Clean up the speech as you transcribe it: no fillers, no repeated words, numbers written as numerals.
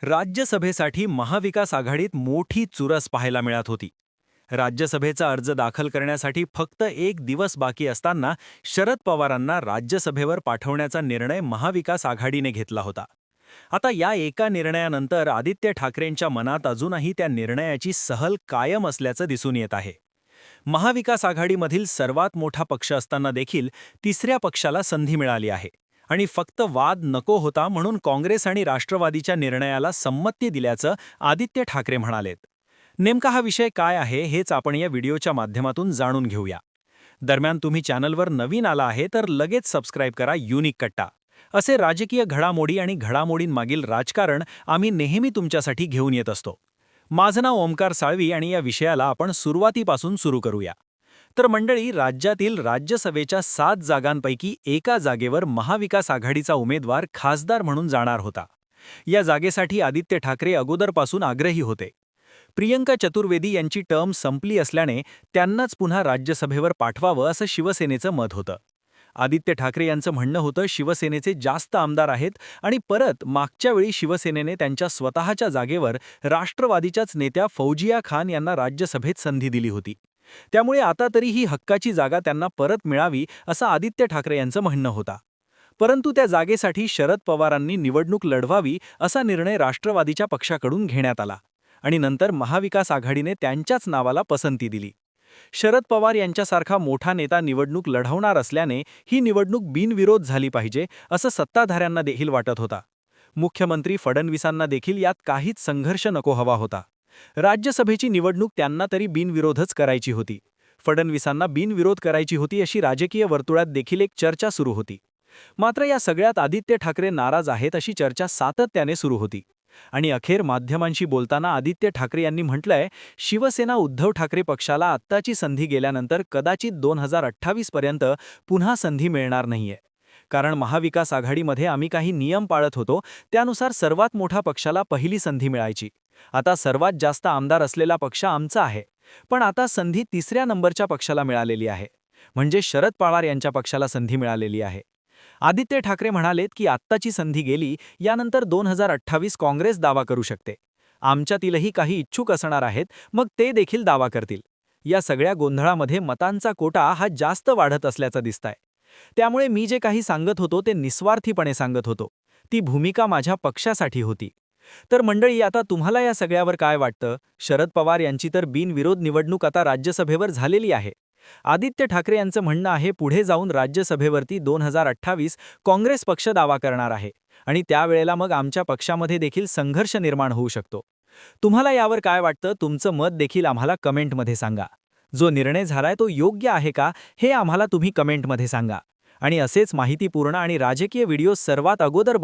राज्यसभेसाठी महाविकास आघाडीत मोठी चुरस पाहायला मिळत होती. राज्यसभेचा अर्ज दाखल करण्यासाठी फक्त एक दिवस बाकी असताना शरद पवारांना राज्यसभेवर पाठवण्याचा निर्णय महाविकास आघाडीने घेतला होता. आता या एका निर्णयानंतर आदित्य ठाकरेंच्या मनात अजूनही त्या निर्णयाची सहल कायम असल्याचं दिसून येत आहे. महाविकास आघाडीमधील सर्वात मोठा पक्ष असताना देखील तिसऱ्या पक्षाला संधी मिळाली आहे आणि फक्त वाद नको होता म्हणून काँग्रेस आणि राष्ट्रवादीच्या निर्णयाला संमती दिल्याचं आदित्य ठाकरे म्हणालेत. नेमका हा विषय काय आहे हेच आपण या व्हिडिओच्या माध्यमातून जाणून घेऊया. दरम्यान तुम्ही चॅनलवर नवीन आला आहे तर लगेच सबस्क्राईब करा युनिक कट्टा. असे राजकीय घडामोडी आणि घडामोडींमागील राजकारण आम्ही नेहमी तुमच्यासाठी घेऊन येत असतो. माझं नाव ओमकार साळवी आणि या विषयाला आपण सुरुवातीपासून सुरू करूया. तर मंडळी, राज्यातील राज्यसभेच्या 7 जागांपैकी एका जागेवर महाविकास आघाडीचा उमेदवार खासदार म्हणून जाणार होता. या जागेसाठी आदित्य ठाकरे अगोदरपासून आग्रही होते. प्रियंका चतुर्वेदी यांची टर्म संपली असल्याने त्यांनाच पुन्हा राज्यसभेवर पाठवावं असं शिवसेनेचं मत होतं. आदित्य ठाकरे यांचं म्हणणं होतं शिवसेनेचे जास्त आमदार आहेत आणि परत मागच्या वेळी शिवसेनेने त्यांच्या स्वतःच्या जागेवर राष्ट्रवादीच्याच नेत्या फौजिया खान यांना राज्यसभेत संधी दिली होती. त्यामुळे आता तरी ही हक्काची जागा त्यांना परत मिळावी असं आदित्य ठाकरे यांचं म्हणणं होता. परंतु त्या जागेसाठी शरद पवारांनी निवडणूक लढवावी असा निर्णय राष्ट्रवादीच्या पक्षाकडून घेण्यात आला आणि नंतर महाविकास आघाडीने त्यांच्याच नावाला पसंती दिली. शरद पवार यांच्यासारखा मोठा नेता निवडणूक लढवणार असल्याने ही निवडणूक बिनविरोध झाली पाहिजे असं सत्ताधाऱ्यांना देखील वाटत होता. मुख्यमंत्री फडणवीसांना देखील यात काहीच संघर्ष नको हवा होता. राज्यसभेची निवडणूक त्यांना तरी बिनविरोधच करायची होती. फडणवीसांना बिनविरोध करायची होती अशी राजकीय वर्तुळात देखील एक चर्चा सुरू होती. मात्र या सगळ्यात आदित्य ठाकरे नाराज आहेत अशी चर्चा सातत्याने सुरू होती. आणि अखेर माध्यमांशी बोलताना आदित्य ठाकरे यांनी म्हटलंय, शिवसेना उद्धव ठाकरे पक्षाला आत्ताची संधी गेल्यानंतर कदाचित 2028 पर्यंत पुन्हा संधी मिळणार नाहीये. कारण महाविकास आघाडीमध्ये आम्ही काही नियम पाळत होतो, त्यानुसार सर्वात मोठ्या पक्षाला पहिली संधी मिळायची. आता सर्वात जास्त आमदार असलेला पक्ष आमचा आहे, पण आता संधी तिसऱ्या नंबरच्या पक्षाला मिळालेली आहे, म्हणजे शरद पवार यांच्या पक्षाला संधी मिळालेली आहे. आदित्य ठाकरे म्हणालेत की आत्ताची संधी गेली, यानंतर 2028 काँग्रेस दावा करू शकते. आमच्यातीलही काही इच्छुक असणार आहेत, मग ते देखील दावा करतील. या सगळ्या गोंधळामध्ये मतांचा कोटा हा जास्त वाढत असल्याचं दिसतंय. त्यामुळे मी जे काही सांगत होतो ते निस्वार्थीपणे सांगत होतो. ती भूमिका माझ्या पक्षासाठी होती. तर मंडळी, आता तुम्हाला या सगळ्यावर काय वाटतं? शरद पवार यांची तर बिनविरोध निवडणूक आता राज्यसभेवर झालेली आहे. आदित्य ठाकरे यांचं म्हणणं आहे पुढे जाऊन राज्यसभेवरती 2028 काँग्रेस पक्ष दावा करणार आहे आणि त्यावेळेला मग आमच्या पक्षामध्ये देखील संघर्ष निर्माण होऊ शकतो. तुम्हाला यावर काय वाटतं? तुमचं मत देखील आम्हाला कमेंटमध्ये सांगा. जो निर्णय झालाय तो योग्य आहे का हे आम्हाला तुम्ही कमेंटमध्ये सांगा. आणि असेच माहितीपूर्ण आणि राजकीय व्हिडिओ सर्वात अगोदर